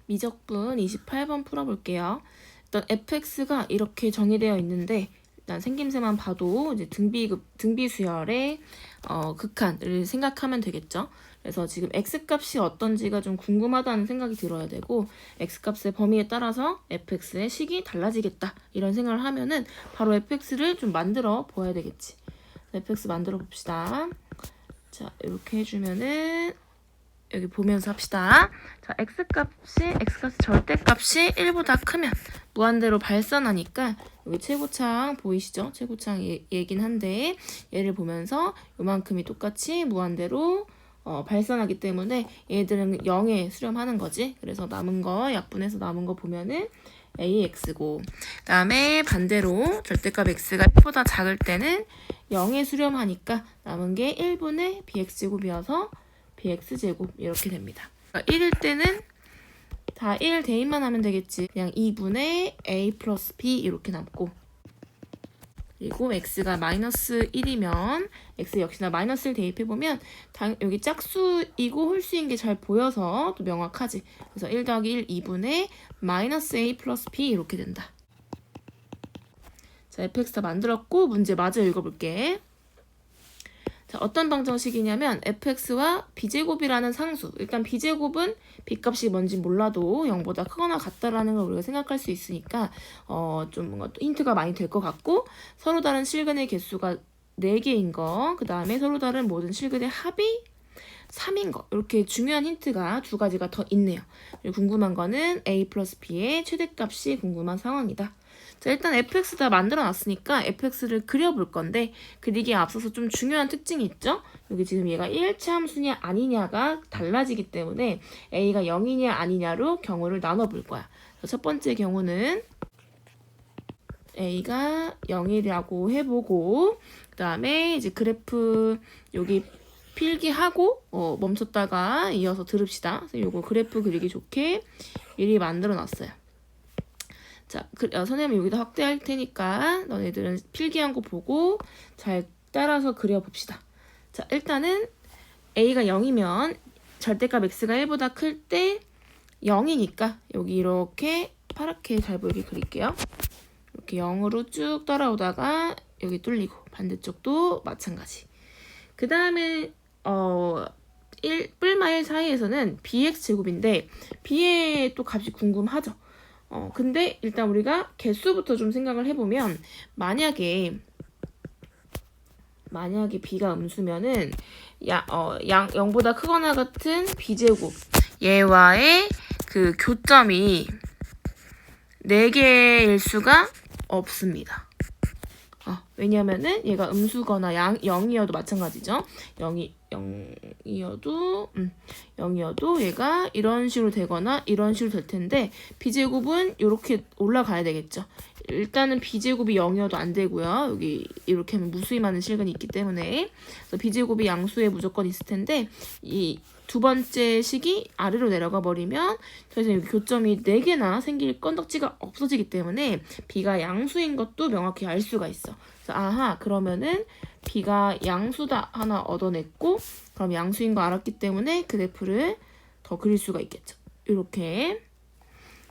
미적분 28번 풀어볼게요. 일단 fx가 이렇게 정의되어 있는데 일단 생김새만 봐도 이제 등비 수열의 극한을 생각하면 되겠죠. 그래서 지금 x값이 어떤지가 좀 궁금하다는 생각이 들어야 되고 x값의 범위에 따라서 fx의 식이 달라지겠다 이런 생각을 하면은 바로 fx를 좀 만들어 보아야 되겠지. fx 만들어 봅시다. 자, 이렇게 해주면은 여기 보면서 합시다. 자, x값이 절대값이 1보다 크면 무한대로 발산하니까 여기 최고창 보이시죠? 최고창 얘긴 한데 얘를 보면서 요만큼이 똑같이 무한대로 발산하기 때문에 얘들은 0에 수렴하는 거지. 그래서 남은 거 약분해서 남은 거 보면은 ax고 그 다음에 반대로 절대값 x가 1보다 작을 때는 0에 수렴하니까 남은 게 1분의 bx제곱이어서 bx제곱 이렇게 됩니다. 1일 때는 다 1 대입만 하면 되겠지. 그냥 2분의 a 플러스 b 이렇게 남고 그리고 x가 마이너스 1이면 x 역시나 마이너스 1 대입해보면 여기 짝수이고 홀수인 게 잘 보여서 또 명확하지. 그래서 1 더하기 1 2분의 마이너스 a 플러스 b 이렇게 된다. 자, fx 다 만들었고 문제 마저 읽어볼게. 자, 어떤 방정식이냐면 fx와 b제곱이라는 상수. 일단 b제곱은 b값이 뭔지 몰라도 0보다 크거나 같다라는 걸 우리가 생각할 수 있으니까 좀 뭔가 또 힌트가 많이 될 것 같고 서로 다른 실근의 개수가 4개인 거, 그 다음에 서로 다른 모든 실근의 합이 3인 거. 이렇게 중요한 힌트가 2가지가 더 있네요. 그리고 궁금한 거는 a 플러스 b의 최대값이 궁금한 상황이다. 자, 일단 fx 다 만들어 놨으니까 fx를 그려볼 건데 그리기에 앞서서 좀 중요한 특징이 있죠? 여기 지금 얘가 1차 함수냐 아니냐가 달라지기 때문에 a가 0이냐 아니냐로 경우를 나눠볼 거야. 첫 번째 경우는 a가 0이라고 해보고 그 다음에 이제 그래프 여기 필기하고 멈췄다가 이어서 들읍시다. 그래서 요거 그래프 그리기 좋게 미리 만들어 놨어요. 자, 선생님이 여기다 확대할 테니까 너네들은 필기한 거 보고 잘 따라서 그려봅시다. 자, 일단은 a가 0이면 절대값 x가 1보다 클 때 0이니까 여기 이렇게 파랗게 잘 보이게 그릴게요. 이렇게 0으로 쭉 따라오다가 여기 뚫리고 반대쪽도 마찬가지. 그 다음에 1뿔마 1 사이에서는 bx제곱인데 b의 또 값이 궁금하죠. 근데 일단 우리가 개수부터 좀 생각을 해보면 만약에 b가 음수면은 0보다 크거나 같은 b제곱 얘와의 그 교점이 4개일 수가 없습니다. 왜냐면은 얘가 음수거나 0이어도 마찬가지죠. 0이어도 얘가 이런 식으로 되거나 이런 식으로 될 텐데 b제곱은 이렇게 올라가야 되겠죠. 일단은 b제곱이 0이어도 안 되고요. 여기 이렇게 하면 무수히 많은 실근이 있기 때문에 그래서 b제곱이 양수에 무조건 있을 텐데 이 두 번째 식이 아래로 내려가 버리면 더 이상 여기 교점이 4개나 생길 건덕지가 없어지기 때문에 b가 양수인 것도 명확히 알 수가 있어. 그래서 그러면은 b가 양수다 하나 얻어냈고 그럼 양수인 거 알았기 때문에 그래프를 더 그릴 수가 있겠죠. 이렇게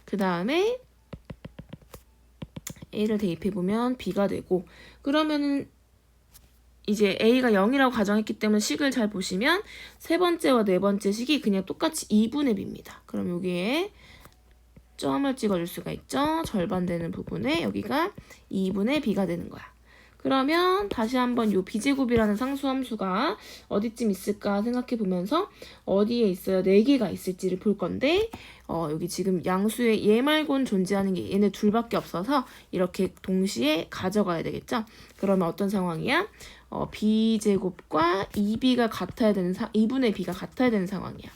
그 다음에 a를 대입해보면 b가 되고 그러면은 이제 a가 0이라고 가정했기 때문에 식을 잘 보시면 세 번째와 네 번째 식이 그냥 똑같이 2분의 b입니다. 그럼 여기에 점을 찍어줄 수가 있죠. 절반 되는 부분에 여기가 2분의 b가 되는 거야. 그러면 다시 한번 요 b제곱이라는 상수함수가 어디쯤 있을까 생각해 보면서 어디에 있어요? 4개가 있을지를 볼 건데 여기 지금 양수에 얘 말고는 존재하는 게 얘네 둘밖에 없어서 이렇게 동시에 가져가야 되겠죠? 그러면 어떤 상황이야? b제곱과 2b가 같아야 되는 2분의 b가 같아야 되는 상황이야.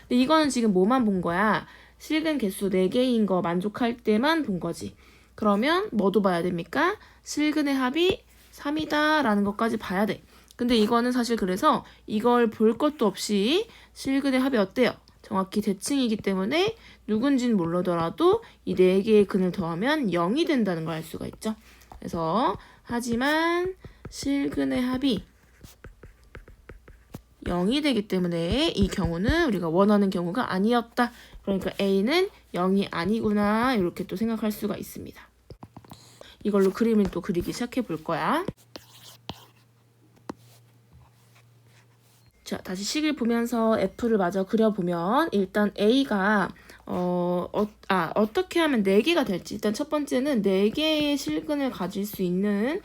근데 이거는 지금 뭐만 본 거야? 실근 개수 4개인 거 만족할 때만 본 거지. 그러면 뭐도 봐야 됩니까? 실근의 합이 3이다 라는 것까지 봐야 돼. 근데 이거는 사실 그래서 이걸 볼 것도 없이 실근의 합이 어때요? 정확히 대칭이기 때문에 누군지는 몰라더라도 이 4개의 근을 더하면 0이 된다는 걸 알 수가 있죠. 그래서 하지만 실근의 합이 0이 되기 때문에 이 경우는 우리가 원하는 경우가 아니었다. 그러니까 A는 0이 아니구나. 이렇게 또 생각할 수가 있습니다. 이걸로 그림을 또 그리기 시작해 볼 거야. 자, 다시 식을 보면서 F를 마저 그려보면 일단 A가 어떻게 하면 4개가 될지. 일단 첫 번째는 4개의 실근을 가질 수 있는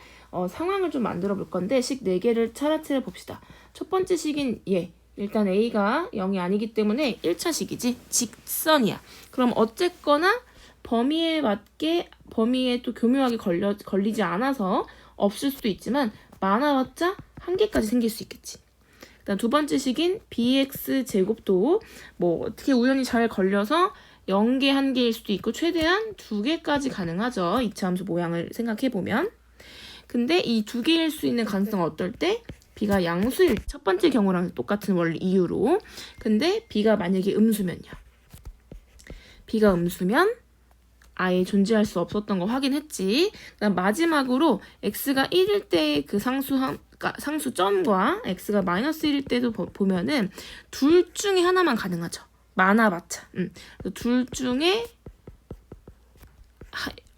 상황을 좀 만들어 볼 건데 식 4개를 차례차례 봅시다. 첫 번째 식인 얘. 일단 A가 0이 아니기 때문에 1차 식이지. 직선이야. 그럼 어쨌거나 범위에 맞게 범위에 또 교묘하게 걸리지 않아서 없을 수도 있지만 많아봤자 1개까지 생길 수 있겠지. 일단 두 번째 식인 bx 제곱도 뭐 어떻게 우연히 잘 걸려서 0개, 1개일 수도 있고 최대한 2개까지 가능하죠. 이차함수 모양을 생각해보면. 근데 이 2개일 수 있는 가능성은 어떨 때? b가 양수일 첫 번째 경우랑 똑같은 원리 이유로. 근데 b가 만약에 음수면요. b가 음수면 아예 존재할 수 없었던 거 확인했지. 그다음 마지막으로 x가 1일 때의 그 상수점과 x가 마이너스 1일 때도 보면은 둘 중에 하나만 가능하죠. 많아봤자. 둘 중에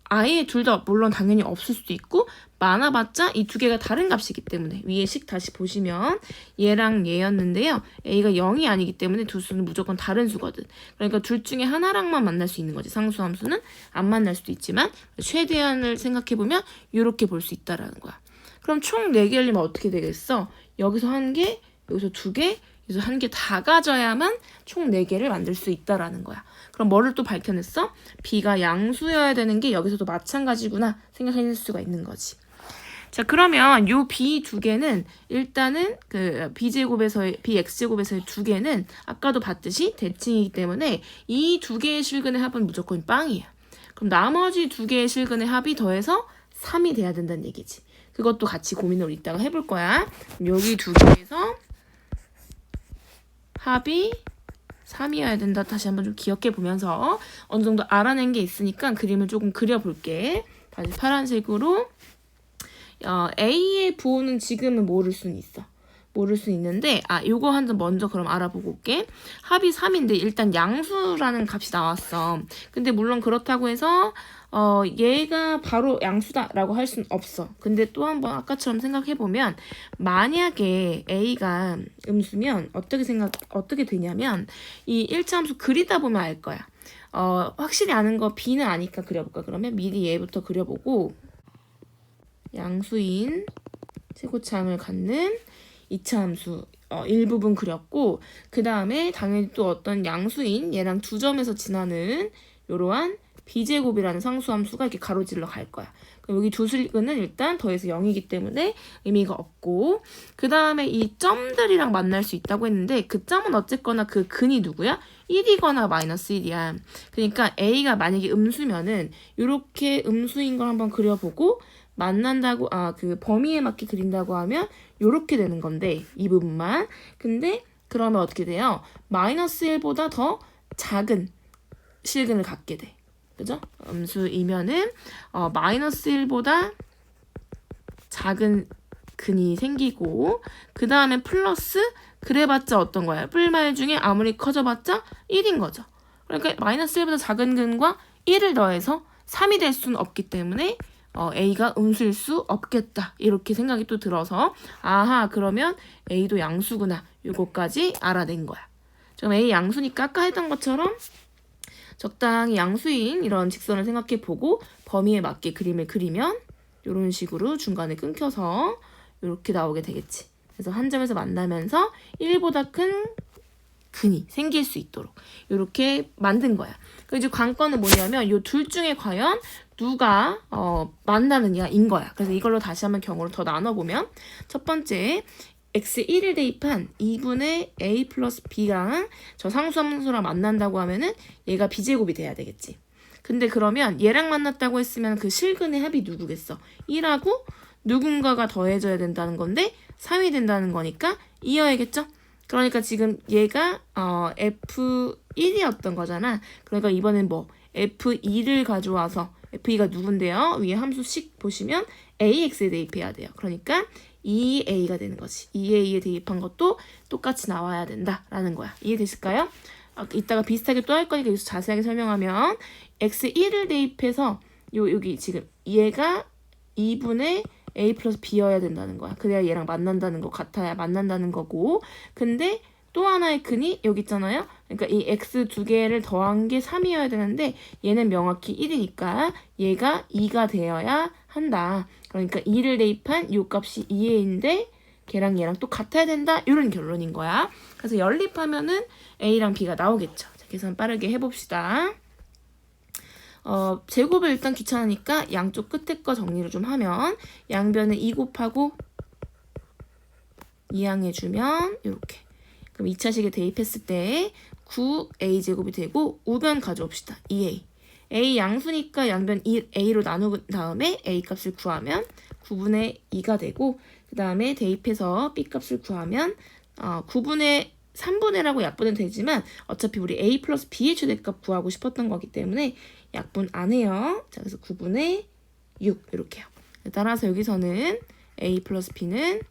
아예 둘 다 물론 당연히 없을 수도 있고 많아봤자 이 2개가 다른 값이기 때문에 위에 식 다시 보시면 얘랑 얘였는데요. a가 0이 아니기 때문에 두 수는 무조건 다른 수거든. 그러니까 둘 중에 하나랑만 만날 수 있는 거지. 상수함수는 안 만날 수도 있지만 최대한을 생각해보면 이렇게 볼 수 있다라는 거야. 그럼 총 4개를 어떻게 되겠어? 여기서 1개, 여기서 2개, 여기서 1개 다 가져야만 총 4개를 만들 수 있다라는 거야. 그럼 뭐를 또 밝혀냈어? b가 양수여야 되는 게 여기서도 마찬가지구나 생각해낼 수가 있는 거지. 자, 그러면 요 b 2개는 일단은 그 bx제곱에서의 2개는 아까도 봤듯이 대칭이기 때문에 이 2개의 실근의 합은 무조건 빵이야. 그럼 나머지 2개의 실근의 합이 더해서 3이 돼야 된다는 얘기지. 그것도 같이 고민을 이따가 해볼 거야. 여기 2개에서 합이 3이어야 된다. 다시 한번 좀 기억해 보면서 어느 정도 알아낸 게 있으니까 그림을 조금 그려볼게. 다시 파란색으로 A의 부호는 지금은 모를 수는 있어. 모를 수 있는데 요거 한번 먼저 그럼 알아보고 올게. 합이 3인데 일단 양수라는 값이 나왔어. 근데 물론 그렇다고 해서 얘가 바로 양수다라고 할 수는 없어. 근데 또 한번 아까처럼 생각해보면 만약에 A가 음수면 어떻게 되냐면 이 1차 함수 그리다 보면 알 거야. 확실히 아는 거 B는 아니까 그려볼까? 그러면 미리 얘부터 그려보고 양수인 최고차함을 갖는 2차 함수 일부분 그렸고 그 다음에 당연히 또 어떤 양수인 얘랑 2점에서 지나는 이러한 b제곱이라는 상수함수가 이렇게 가로질러 갈 거야. 그럼 여기 두 실근은 일단 더해서 0이기 때문에 의미가 없고 그 다음에 이 점들이랑 만날 수 있다고 했는데 그 점은 어쨌거나 그 근이 누구야? 1이거나 마이너스 1이야. 그러니까 A가 만약에 음수면은 이렇게 음수인 걸 한번 그려보고 만난다고 그 범위에 맞게 그린다고 하면 요렇게 되는 건데 이 부분만. 근데 그러면 어떻게 돼요? 마이너스 1보다 더 작은 실근을 갖게 돼. 그죠? 음수이면은 마이너스 1보다 작은 근이 생기고 그 다음에 플러스 그래봤자 어떤 거야? 뿔말 중에 아무리 커져봤자 1인 거죠. 그러니까 마이너스 1보다 작은 근과 1을 더해서 3이 될 수는 없기 때문에 A가 음수일 수 없겠다. 이렇게 생각이 또 들어서 아하 그러면 A도 양수구나. 요거까지 알아낸 거야. 지금 A 양수니까 아까 했던 것처럼 적당히 양수인 이런 직선을 생각해보고 범위에 맞게 그림을 그리면 이런 식으로 중간에 끊겨서 이렇게 나오게 되겠지. 그래서 한 점에서 만나면서 1보다 큰 근이 생길 수 있도록 이렇게 만든 거야. 그리고 이제 관건은 뭐냐면 이 둘 중에 과연 누가 만나느냐인 거야. 그래서 이걸로 다시 한번 경우를 더 나눠보면 첫 번째 x1을 대입한 2분의 a 플러스 b랑 저 상수함수랑 만난다고 하면은 얘가 b제곱이 돼야 되겠지. 근데 그러면 얘랑 만났다고 했으면 그 실근의 합이 누구겠어? 1하고 누군가가 더해져야 된다는 건데 3이 된다는 거니까 2여야겠죠? 그러니까 지금 얘가 F1이었던 거잖아. 그러니까 이번엔 뭐 F2를 가져와서 F2가 누군데요? 위에 함수식 보시면 AX에 대입해야 돼요. 그러니까 2a가 되는 거지. 2a에 대입한 것도 똑같이 나와야 된다라는 거야. 이해되실까요? 이따가 비슷하게 또 할 거니까 여기서 자세하게 설명하면 x1을 대입해서 여기 지금 얘가 2분의 a 플러스 b여야 된다는 거야. 그래야 얘랑 만난다는 거 같아야 만난다는 거고, 근데 또 하나의 근이 여기 있잖아요. 그러니까 이 x 두 개를 더한 게 3이어야 되는데 얘는 명확히 1이니까 얘가 2가 되어야 한다. 그러니까 2를 대입한 이 값이 2a인데 걔랑 얘랑 또 같아야 된다. 이런 결론인 거야. 그래서 연립하면은 a랑 b가 나오겠죠. 자, 계산 빠르게 해봅시다. 제곱을 일단 귀찮으니까 양쪽 끝에 거 정리를 좀 하면 양변에 2 곱하고 2항해주면 이렇게. 그럼 2차식에 대입했을 때 9a제곱이 되고 우변 가져옵시다. 2a. a 양수니까 양변 a로 나눈 다음에 a 값을 구하면 9분의 2가 되고, 그 다음에 대입해서 b 값을 구하면 9분의 3분의라고 약분은 되지만 어차피 우리 a 플러스 b의 최대값 구하고 싶었던 거기 때문에 약분 안 해요. 자, 그래서 9분의 6 이렇게요. 따라서 여기서는 a 플러스 b는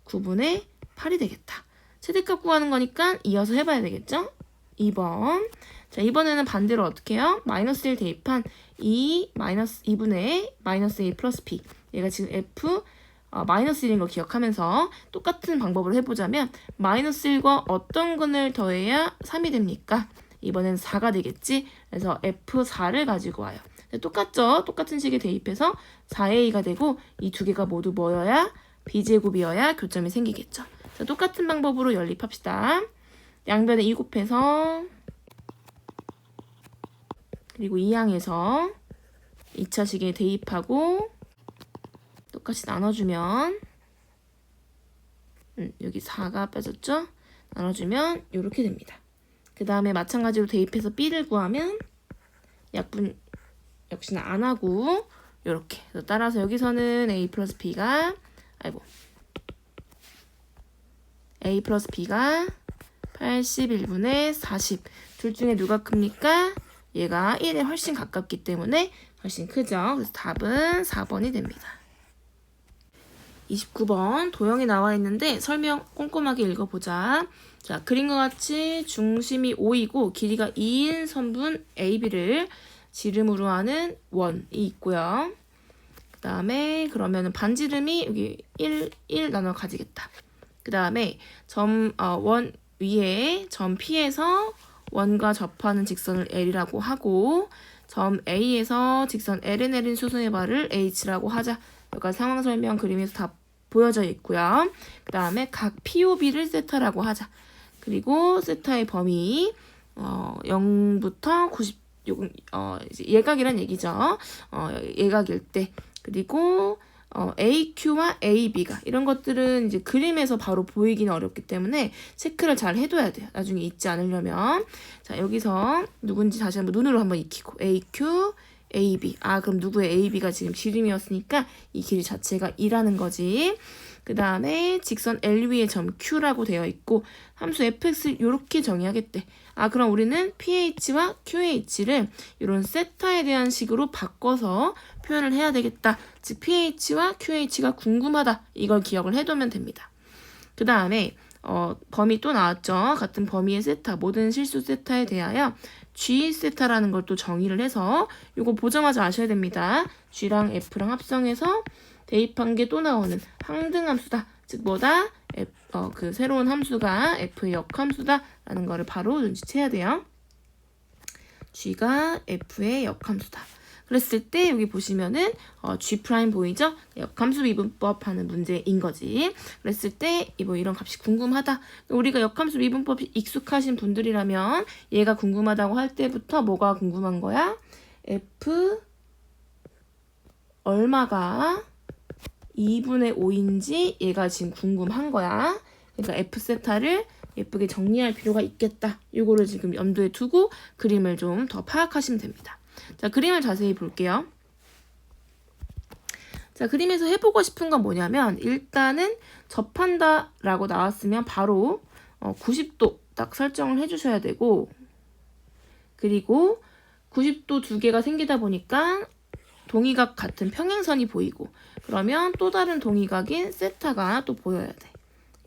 9분의 8이 되겠다. 최대값 구하는 거니까 이어서 해봐야 되겠죠? 2번. 자, 이번에는 반대로 어떻게 해요? 마이너스 1 대입한 2분의 마이너스 a 플러스 b. 얘가 지금 f 마이너스 1인 거 기억하면서 똑같은 방법으로 해보자면 마이너스 1과 어떤 근을 더해야 3이 됩니까? 이번엔 4가 되겠지? 그래서 f4를 가지고 와요. 똑같죠? 똑같은 식에 대입해서 4a가 되고 이 두 개가 모두 뭐여야? b제곱이어야 교점이 생기겠죠. 자, 똑같은 방법으로 연립합시다. 양변에 2 곱해서 그리고 2항에서 2차식에 대입하고 똑같이 나눠주면 여기 4가 빠졌죠? 나눠주면 이렇게 됩니다. 그 다음에 마찬가지로 대입해서 b를 구하면 약분 역시나 안 하고 이렇게. 따라서 여기서는 a 플러스 b가 a 플러스 b가 81분의 40. 둘 중에 누가 큽니까? 얘가 1에 훨씬 가깝기 때문에 훨씬 크죠. 그래서 답은 4번이 됩니다. 29번 도형이 나와 있는데 설명 꼼꼼하게 읽어보자. 자, 그림과 같이 중심이 5이고 길이가 2인 선분 AB를 지름으로 하는 원이 있고요. 그 다음에 그러면 반지름이 여기 1 나눠 가지겠다. 그 다음에 원 위에 점 P에서 원과 접하는 직선을 L이라고 하고 점 A에서 직선 L에 내린 수선의 발을 H라고 하자. 여기까지 상황 설명 그림에서 다 보여져 있고요. 그 다음에 각 POB를 세타라고 하자. 그리고 세타의 범위 0부터 90 이제 예각이란 얘기죠. 예각일 때. 그리고 AQ와 AB가 이런 것들은 이제 그림에서 바로 보이기는 어렵기 때문에 체크를 잘 해둬야 돼요. 나중에 잊지 않으려면. 자, 여기서 누군지 다시 한번 눈으로 한번 익히고 AQ, AB. 그럼 누구의 AB가 지금 지름이었으니까 이 길이 자체가 2라는 거지. 그 다음에 직선 L 위에 점 Q라고 되어 있고 함수 fx를 이렇게 정의하겠대. 그럼 우리는 pH와 qH를 이런 세타에 대한 식으로 바꿔서 표현을 해야 되겠다. 즉 pH와 qH가 궁금하다. 이걸 기억을 해두면 됩니다. 그 다음에 범위 또 나왔죠. 같은 범위의 세타, 모든 실수 세타에 대하여 G 세타라는 걸 또 정의를 해서 이거 보자마자 아셔야 됩니다. G랑 F랑 합성해서 대입한 게 또 나오는 항등함수다. 즉 뭐다? 그 새로운 함수가 F의 역함수다라는 거를 바로 눈치채야 돼요. G가 F의 역함수다. 그랬을 때 여기 보시면은 G' 보이죠? 역함수 미분법 하는 문제인 거지. 그랬을 때 뭐 이런 값이 궁금하다. 우리가 역함수 미분법이 익숙하신 분들이라면 얘가 궁금하다고 할 때부터 뭐가 궁금한 거야? F 얼마가 2분의 5인지 얘가 지금 궁금한 거야. 그러니까 F 세타를 예쁘게 정리할 필요가 있겠다. 이거를 지금 염두에 두고 그림을 좀 더 파악하시면 됩니다. 자, 그림을 자세히 볼게요. 자, 그림에서 해보고 싶은 건 뭐냐면 일단은 접한다 라고 나왔으면 바로 90도 딱 설정을 해주셔야 되고, 그리고 90도 두 개가 생기다 보니까 동의각 같은 평행선이 보이고 그러면 또 다른 동의각인 세타가 또 보여야 돼.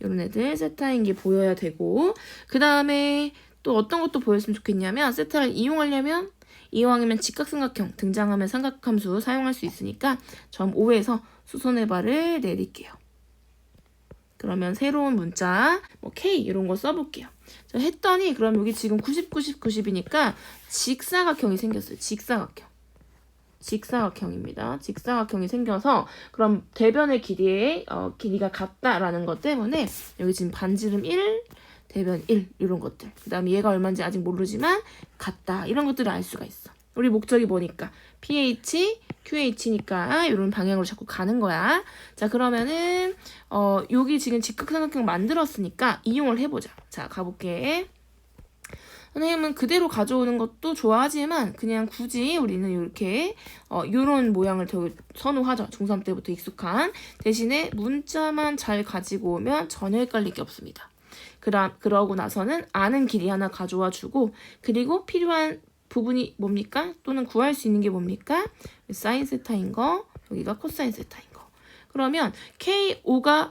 이런 애들 세타인 게 보여야 되고 그 다음에 또 어떤 것도 보였으면 좋겠냐면 세타를 이용하려면 이왕이면 직각삼각형 등장하면 삼각함수 사용할 수 있으니까 점 5에서 수선의 발을 내릴게요. 그러면 새로운 문자 뭐 K 이런 거 써볼게요. 자, 했더니 그럼 여기 지금 90, 90, 90이니까 직사각형이 생겼어요. 직사각형입니다. 직사각형이 생겨서 그럼 대변의 길이가 같다라는 것 때문에 여기 지금 반지름 1, 대변 1 이런 것들 그 다음에 얘가 얼마인지 아직 모르지만 같다 이런 것들을 알 수가 있어. 우리 목적이 뭐니까 pH, QH니까 이런 방향으로 자꾸 가는 거야. 자 그러면은 여기 지금 직각삼각형 만들었으니까 이용을 해보자. 자 가볼게. 선생님은 그대로 가져오는 것도 좋아하지만 그냥 굳이 우리는 이렇게 이런 모양을 더 선호하죠. 중3 때부터 익숙한. 대신에 문자만 잘 가지고 오면 전혀 헷갈릴 게 없습니다. 그러고 나서는 아는 길이 하나 가져와 주고 그리고 필요한 부분이 뭡니까? 또는 구할 수 있는 게 뭡니까? 사인 세타인 거, 여기가 코사인 세타인 거. 그러면 K5가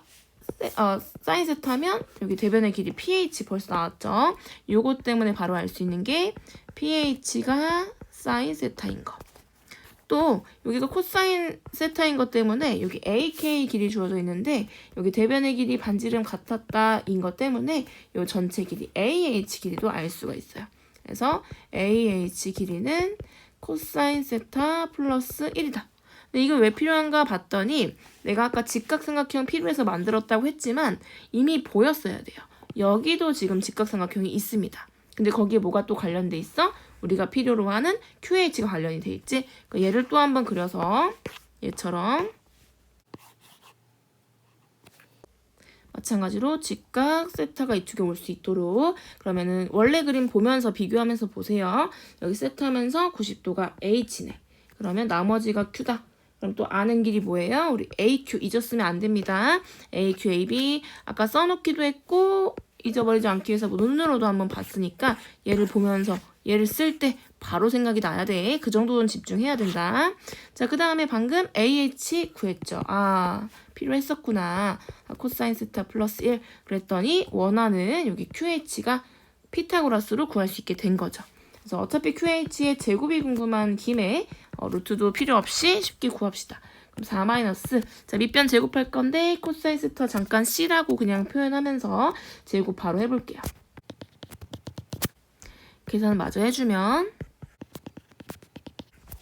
사인 세타면 여기 대변의 길이 pH 벌써 나왔죠? 요거 때문에 바로 알 수 있는 게 pH가 사인 세타인 거. 또 여기가 코사인 세타인 것 때문에 여기 AK 길이 주어져 있는데 여기 대변의 길이 반지름 같았다인 것 때문에 요 전체 길이 AH 길이도 알 수가 있어요. 그래서 AH 길이는 코사인 세타 플러스 1이다. 근데 이거 왜 필요한가 봤더니 내가 아까 직각삼각형 필요해서 만들었다고 했지만 이미 보였어야 돼요. 여기도 지금 직각삼각형이 있습니다. 근데 거기에 뭐가 또 관련돼 있어? 우리가 필요로 하는 QH가 관련이 돼 있지. 그러니까 얘를 또 한번 그려서 얘처럼 마찬가지로 직각 세타가 이쪽에 올 수 있도록 그러면은 원래 그림 보면서 비교하면서 보세요. 여기 세타하면서 90도가 H네. 그러면 나머지가 Q다. 그럼 또 아는 길이 뭐예요? 우리 AQ 잊었으면 안 됩니다. AQ, AB 아까 써놓기도 했고 잊어버리지 않기 위해서 눈으로도 한번 봤으니까 얘를 보면서 얘를 쓸 때 바로 생각이 나야 돼. 그 정도는 집중해야 된다. 자, 그 다음에 방금 AH 구했죠. 아, 필요했었구나. 코사인 세타 플러스 1 그랬더니 원하는 여기 QH가 피타고라스로 구할 수 있게 된 거죠. 그래서 어차피 QH의 제곱이 궁금한 김에 루트도 필요 없이 쉽게 구합시다. 그럼 4 마이너스 자 밑변 제곱할 건데 코사인 세타 잠깐 C라고 그냥 표현하면서 제곱 바로 해볼게요. 계산 마저 해주면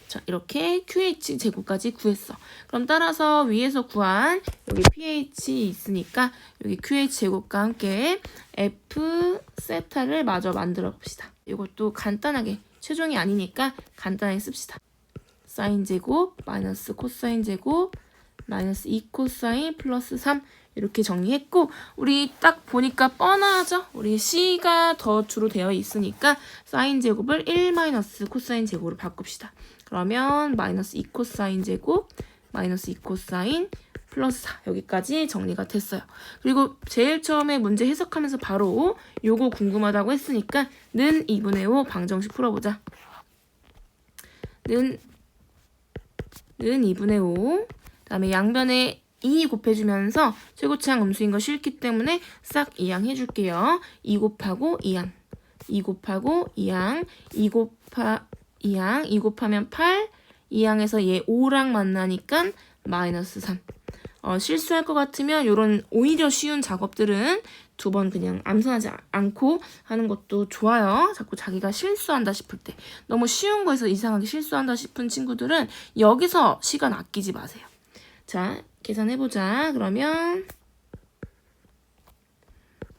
자 이렇게 QH 제곱까지 구했어. 그럼 따라서 위에서 구한 여기 pH 있으니까 여기 QH 제곱과 함께 F 세타를 마저 만들어 봅시다. 이것도 간단하게 최종이 아니니까 간단하게 씁시다. 사인 제곱 마이너스 코사인 제곱 마이너스 2 코사인 플러스 3 이렇게 정리했고 우리 딱 보니까 뻔하죠? 우리 C가 더 주로 되어 있으니까 사인 제곱을 1 마이너스 코사인 제곱으로 바꿉시다. 그러면 마이너스 2 코사인 제곱 마이너스 2 코사인 플러스 4 여기까지 정리가 됐어요. 그리고 제일 처음에 문제 해석하면서 바로 요거 궁금하다고 했으니까 는 2분의 5 방정식 풀어보자. 는 2분의 5 그다음에 양변에 2 곱해주면서 최고차항 음수인 거 싫기 때문에 싹 이항 해줄게요. 2 곱하고 2항 2 곱하고 2항 2 곱하 2항 2 곱하면 8 2항에서 얘 5랑 만나니까 마이너스 3 실수할 것 같으면 이런 오히려 쉬운 작업들은 2번 그냥 암산하지 않고 하는 것도 좋아요. 자꾸 자기가 실수한다 싶을 때 너무 쉬운 거에서 이상하게 실수한다 싶은 친구들은 여기서 시간 아끼지 마세요. 자 계산해보자. 그러면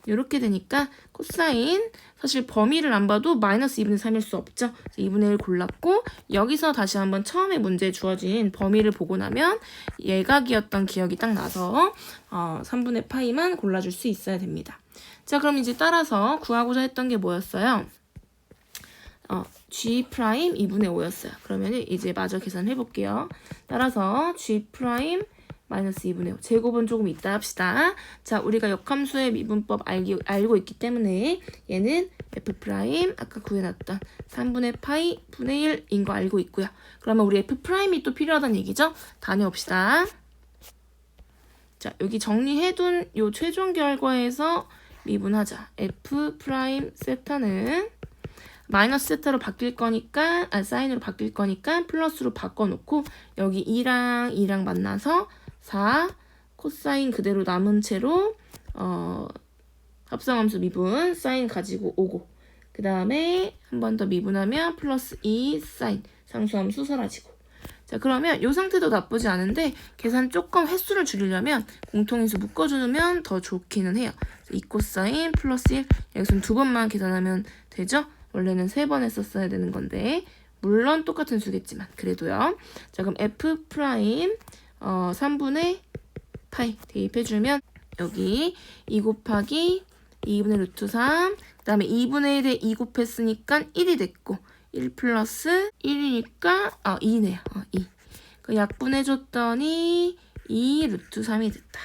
이렇게 되니까 코사인 사실 범위를 안 봐도 마이너스 2분의 3일 수 없죠. 2분의 1 골랐고 여기서 다시 한번 처음에 문제에 주어진 범위를 보고 나면 예각이었던 기억이 딱 나서 3분의 파이만 골라줄 수 있어야 됩니다. 자 그럼 이제 따라서 구하고자 했던 게 뭐였어요? G' 2분의 5였어요. 그러면 이제 마저 계산해 볼게요. 따라서 G' 마이너스 2분의 5. 제곱은 조금 이따 합시다. 자, 우리가 역함수의 미분법 알고 있기 때문에 얘는 f' 아까 구해놨던 3분의 파이 분의 1인 거 알고 있고요. 그러면 우리 f'이 또 필요하다는 얘기죠? 다녀옵시다. 자, 여기 정리해둔 요 최종 결과에서 미분하자. f' 세타는 마이너스 세타로 바뀔 거니까, 사인으로 바뀔 거니까 플러스로 바꿔놓고 여기 2랑 만나서 4 코사인 그대로 남은 채로 합성함수 미분 사인 가지고 오고 그 다음에 한 번 더 미분하면 플러스 2 사인 상수함수 사라지고. 자, 그러면 이 상태도 나쁘지 않은데 계산 조금 횟수를 줄이려면 공통인수 묶어주면 더 좋기는 해요. 2 코사인 플러스 1 여기서는 2번만 계산하면 되죠? 원래는 3번 했었어야 되는 건데 물론 똑같은 수겠지만 그래도요. 자, 그럼 f' 3분의 파이 대입해주면 여기 2 곱하기 2분의 루트 3 그 다음에 2분의 1에 2 곱했으니까 1이 됐고 1 플러스 1이니까 2네요. 2. 그 약분해줬더니 2 루트 3이 됐다.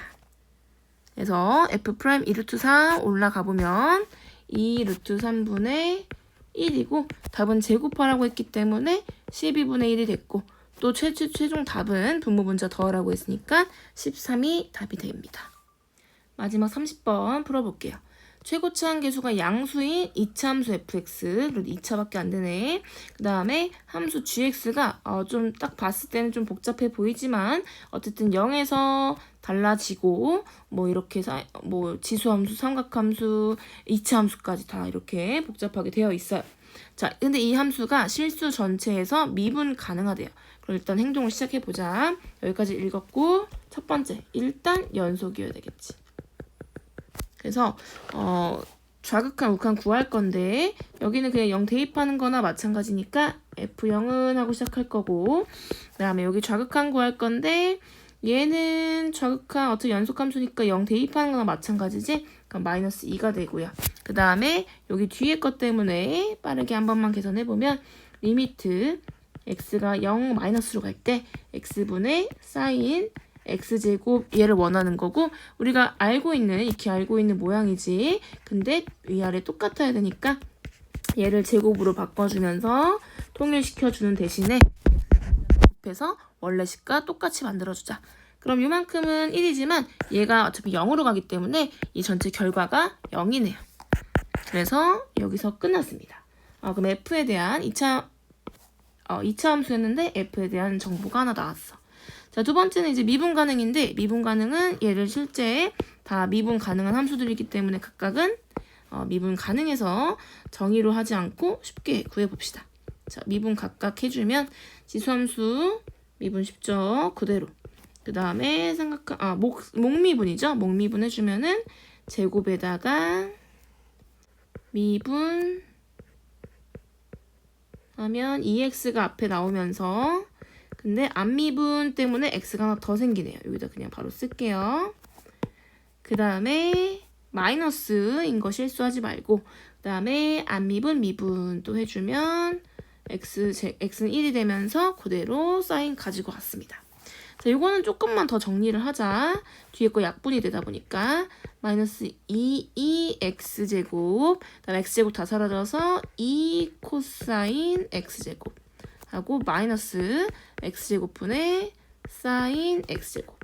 그래서 f' 2 루트 3 올라가보면 2 루트 3분의 1이고 답은 제곱하라고 했기 때문에 12분의 1이 됐고 또 최종 답은 분모분자 더하라고 했으니까 13이 답이 됩니다. 마지막 30번 풀어볼게요. 최고치 한계수가 양수인 2차 함수 fx, 그래도 2차밖에 안 되네. 그 다음에 함수 gx가 좀 딱 봤을 때는 좀 복잡해 보이지만 어쨌든 0에서 달라지고 뭐 이렇게 뭐 지수함수, 삼각함수, 2차 함수까지 다 이렇게 복잡하게 되어 있어요. 자, 근데 이 함수가 실수 전체에서 미분 가능하대요. 그럼 일단 행동을 시작해보자. 여기까지 읽었고 첫 번째, 일단 연속이어야 되겠지. 그래서 좌극한 우극한 구할 건데 여기는 그냥 0 대입하는 거나 마찬가지니까 F0은 하고 시작할 거고 그 다음에 여기 좌극한 구할 건데 얘는 좌극한 어차피 연속함수니까 0 대입하는 거나 마찬가지지? 그럼 마이너스 2가 되고요. 그 다음에 여기 뒤에 것 때문에 빠르게 한 번만 계산해보면 리미트 x가 0 마이너스로 갈 때 x분의 사인 x제곱 얘를 원하는 거고 우리가 익히 알고 있는 모양이지. 근데 위아래 똑같아야 되니까 얘를 제곱으로 바꿔주면서 통일시켜주는 대신에 곱해서 원래 식과 똑같이 만들어주자. 그럼 이만큼은 1이지만 얘가 어차피 0으로 가기 때문에 이 전체 결과가 0이네요. 그래서 여기서 끝났습니다. 그럼 f에 대한 2차 함수였는데 f에 대한 정보가 하나 나왔어. 자, 두 번째는 이제 미분 가능인데 미분 가능은 얘를 실제 다 미분 가능한 함수들이기 때문에 각각은 미분 가능해서 정의로 하지 않고 쉽게 구해봅시다. 자, 미분 각각 해주면 지수함수 미분 쉽죠? 그대로. 그 다음에 목미분이죠? 목미분 해주면은 제곱에다가 미분 하면 2x가 앞에 나오면서 근데 안미분 때문에 x가 하나 더 생기네요. 여기다 그냥 바로 쓸게요. 그 다음에 마이너스인 거 실수하지 말고 그 다음에 안미분 미분 또 해주면 x는 1이 되면서 그대로 사인 가지고 왔습니다. 자, 요거는 조금만 더 정리를 하자. 뒤에 거 약분이 되다 보니까 마이너스 2x제곱 그 다음에 x제곱 다 사라져서 2 코사인 x제곱 하고 마이너스 x제곱분의 사인 x제곱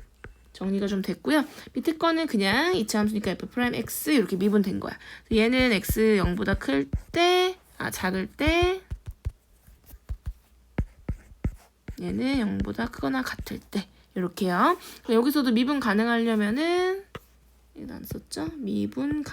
정리가 좀 됐고요. 밑에 거는 그냥 2차 함수니까 f'(x) 이렇게 미분된 거야. 얘는 x 0보다 작을 때 얘는 0보다 크거나 같을 때 이렇게요. 여기서도 미분 가능하려면은 이거 안 썼죠? 미분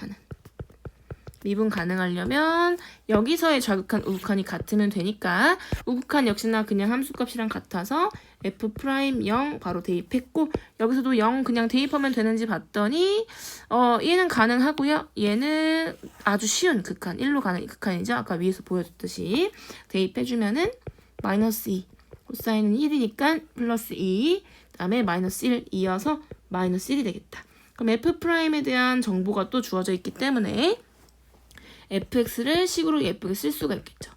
가능하려면 여기서의 좌극한 우극한이 같으면 되니까 우극한 역시나 그냥 함수값이랑 같아서 f'0 바로 대입했고 여기서도 0 그냥 대입하면 되는지 봤더니 얘는 가능하고요. 얘는 아주 쉬운 극한 1로 가는 극한이죠. 아까 위에서 보여줬듯이 대입해주면은 마이너스 2 코사인은 1이니까 플러스 2 그 다음에 마이너스 1 이어서 마이너스 1이 되겠다. 그럼 f'에 대한 정보가 또 주어져 있기 때문에 fx를 식으로 예쁘게 쓸 수가 있겠죠.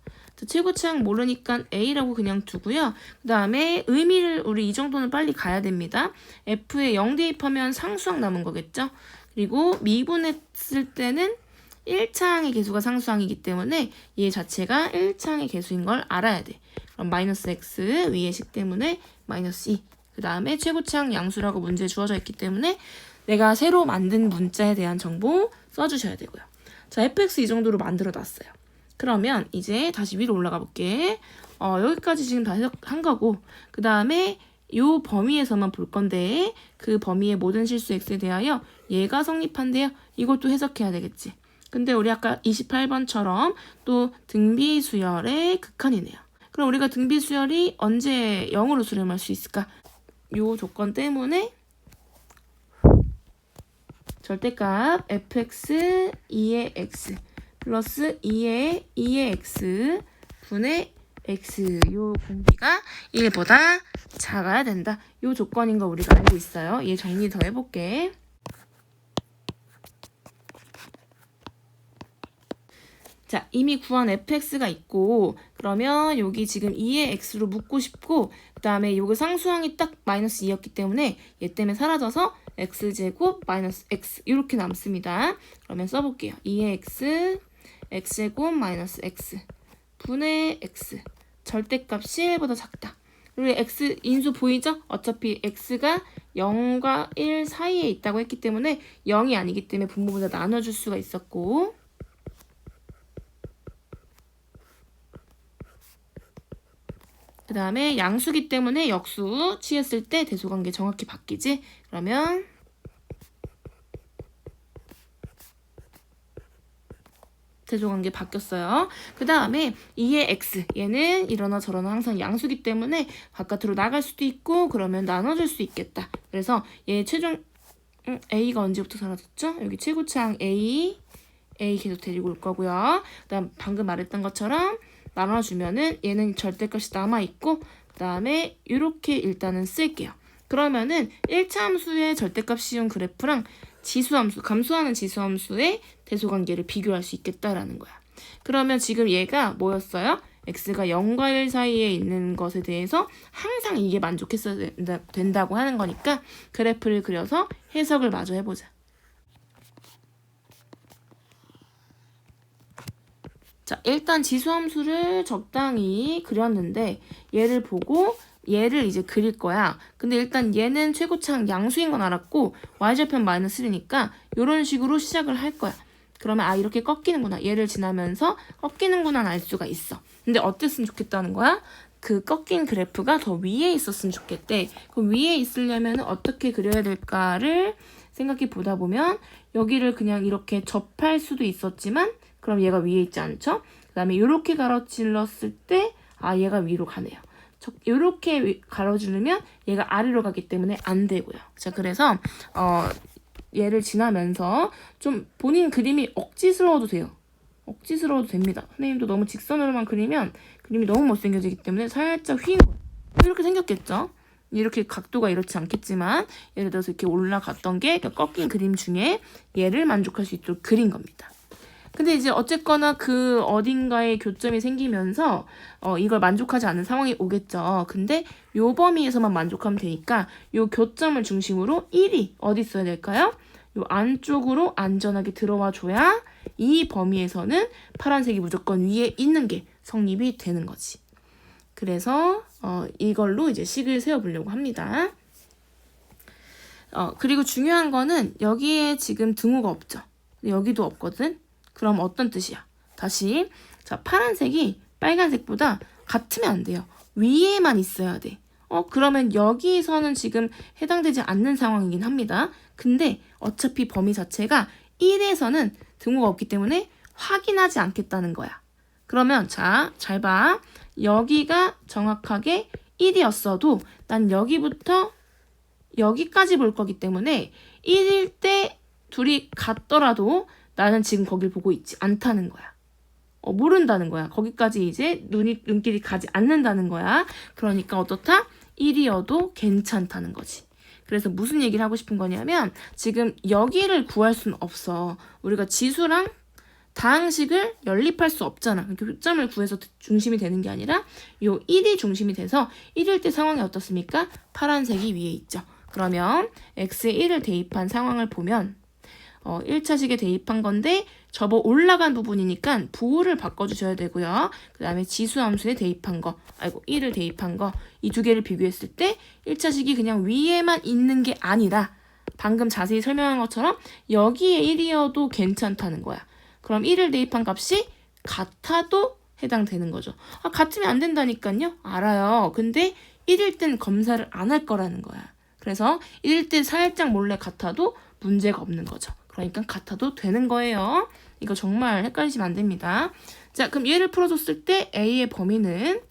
최고치항 모르니까 A라고 그냥 두고요. 그 다음에 의미를 우리 이 정도는 빨리 가야 됩니다. F에 0 대입하면 상수항 남은 거겠죠. 그리고 미분했을 때는 1차항의 개수가 상수항이기 때문에 얘 자체가 1차항의 개수인 걸 알아야 돼. 그럼 마이너스 x 위의 식 때문에 마이너스 2. 그 다음에 최고치항 양수라고 문제에 주어져 있기 때문에 내가 새로 만든 문자에 대한 정보 써주셔야 되고요. 자, fx 이 정도로 만들어 놨어요. 그러면 이제 다시 위로 올라가 볼게. 여기까지 지금 다 해석한 거고, 그 다음에 요 범위에서만 볼 건데 그 범위의 모든 실수 x에 대하여 얘가 성립한대요. 이것도 해석해야 되겠지. 근데 우리 아까 28번처럼 또 등비수열의 극한이네요. 그럼 우리가 등비수열이 언제 0으로 수렴할 수 있을까? 요 조건 때문에 절대값 fx 2의 x 플러스 2의 x 분의 x 요 공비가 1보다 작아야 된다. 요 조건인 거 우리가 알고 있어요. 얘 정리 더 해볼게. 자, 이미 구한 fx가 있고 그러면 여기 지금 2의 x로 묶고 싶고 그 다음에 요거 상수항이 딱 마이너스 2였기 때문에 얘 때문에 사라져서 x제곱 마이너스 x 이렇게 남습니다. 그러면 써볼게요. 2의 x x제곱 마이너스 x 분의 x 절대값이 1보다 작다. 그리고 x 인수 보이죠? 어차피 x가 0과 1 사이에 있다고 했기 때문에 0이 아니기 때문에 분모보다 나눠줄 수가 있었고 그 다음에 양수기 때문에 역수 취했을 때 대소관계 정확히 바뀌지? 그러면 대소관계 바뀌었어요. 그 다음에 2의 x 얘는 이러나 저러나 항상 양수기 때문에 바깥으로 나갈 수도 있고 그러면 나눠줄 수 있겠다. 그래서 얘 최종 a가 언제부터 사라졌죠? 여기 최고차항 a 계속 데리고 올 거고요. 그 다음 방금 말했던 것처럼 나눠주면은 얘는 절대값이 남아있고 그 다음에 이렇게 일단은 쓸게요. 그러면은 1차 함수의 절대값 씌운 그래프랑 지수함수, 감소하는 지수함수의 대소관계를 비교할 수 있겠다라는 거야. 그러면 지금 얘가 뭐였어요? x가 0과 1 사이에 있는 것에 대해서 항상 이게 만족했어야 된다고 하는 거니까 그래프를 그려서 해석을 마저 해보자. 자, 일단 지수함수를 적당히 그렸는데 얘를 보고 얘를 이제 그릴 거야. 근데 일단 얘는 최고차항 양수인 건 알았고 y절편 마이너스 1이니까 이런 식으로 시작을 할 거야. 그러면 이렇게 꺾이는구나. 얘를 지나면서 꺾이는구나 알 수가 있어. 근데 어땠으면 좋겠다는 거야? 그 꺾인 그래프가 더 위에 있었으면 좋겠대. 그 위에 있으려면 어떻게 그려야 될까를 생각해 보다 보면 여기를 그냥 이렇게 접할 수도 있었지만 그럼 얘가 위에 있지 않죠? 그 다음에 이렇게 가로질렀을 때 얘가 위로 가네요. 이렇게 가로지르면 얘가 아래로 가기 때문에 안 되고요. 자, 그래서 얘를 지나면서 좀 본인 그림이 억지스러워도 돼요. 억지스러워도 됩니다. 선생님도 너무 직선으로만 그리면 그림이 너무 못생겨지기 때문에 살짝 휜 거예요. 이렇게 생겼겠죠? 이렇게 각도가 이렇지 않겠지만 예를 들어서 이렇게 올라갔던 게 꺾인 그림 중에 얘를 만족할 수 있도록 그린 겁니다. 근데 이제 어쨌거나 그 어딘가에 교점이 생기면서 이걸 만족하지 않는 상황이 오겠죠. 근데 요 범위에서만 만족하면 되니까 요 교점을 중심으로 1이 어디 있어야 될까요? 요 안쪽으로 안전하게 들어와 줘야 이 범위에서는 파란색이 무조건 위에 있는 게 성립이 되는 거지. 그래서 이걸로 이제 식을 세워보려고 합니다. 그리고 중요한 거는 여기에 지금 등호가 없죠. 여기도 없거든. 그럼 어떤 뜻이야? 다시 자, 파란색이 빨간색보다 같으면 안 돼요. 위에만 있어야 돼. 그러면 여기서는 지금 해당되지 않는 상황이긴 합니다. 근데 어차피 범위 자체가 1에서는 등호가 없기 때문에 확인하지 않겠다는 거야. 그러면 자, 잘 봐. 여기가 정확하게 1이었어도 난 여기부터 여기까지 볼 거기 때문에 1일 때 둘이 같더라도 나는 지금 거길 보고 있지 않다는 거야. 모른다는 거야. 거기까지 이제 눈길이 가지 않는다는 거야. 그러니까 어떻다? 1이어도 괜찮다는 거지. 그래서 무슨 얘기를 하고 싶은 거냐면 지금 여기를 구할 수는 없어. 우리가 지수랑 다항식을 연립할 수 없잖아. 교점을 구해서 중심이 되는 게 아니라 요 1이 중심이 돼서 1일 때 상황이 어떻습니까? 파란색이 위에 있죠. 그러면 x에 1을 대입한 상황을 보면 1차식에 대입한 건데 접어 올라간 부분이니까 부호를 바꿔주셔야 되고요. 그 다음에 지수함수에 대입한 거, 1을 대입한 거, 이 두 개를 비교했을 때 1차식이 그냥 위에만 있는 게 아니라 방금 자세히 설명한 것처럼 여기에 1이어도 괜찮다는 거야. 그럼 1을 대입한 값이 같아도 해당되는 거죠. 같으면 안 된다니까요. 알아요. 근데 1일 땐 검사를 안 할 거라는 거야. 그래서 1일 때 살짝 몰래 같아도 문제가 없는 거죠. 그러니까 같아도 되는 거예요. 이거 정말 헷갈리시면 안 됩니다. 자, 그럼 얘를 풀어줬을 때 A의 범위는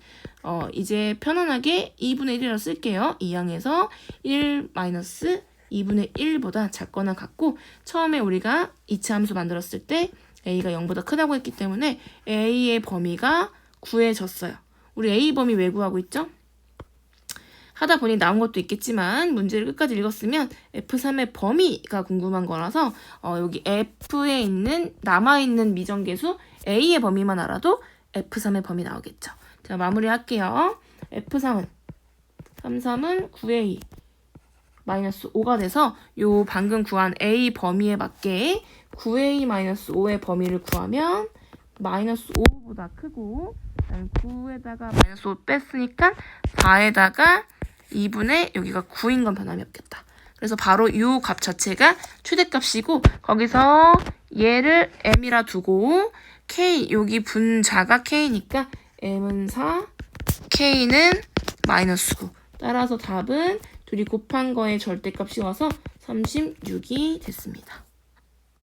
이제 편안하게 2분의 1이라고 쓸게요. 이 항에서 1 마이너스 2분의 1보다 작거나 같고 처음에 우리가 이차함수 만들었을 때 A가 0보다 크다고 했기 때문에 A의 범위가 구해졌어요. 우리 A 범위 왜 구하고 있죠? 하다 보니 나온 것도 있겠지만 문제를 끝까지 읽었으면 F3의 범위가 궁금한 거라서 여기 F에 있는 남아있는 미정계수 A의 범위만 알아도 F3의 범위 나오겠죠. 자, 마무리할게요. F3은 33은 9A 마이너스 5가 돼서 요 방금 구한 A 범위에 맞게 9A 마이너스 5의 범위를 구하면 마이너스 5보다 크고 9에다가 마이너스 5 뺐으니까 4에다가 2분의 여기가 9인 건 변함이 없겠다. 그래서 바로 이 값 자체가 최대값이고 거기서 얘를 m이라 두고 k 여기 분자가 k니까 m은 4, k는 마이너스 9. 따라서 답은 둘이 곱한 거의 절대값이 와서 36이 됐습니다.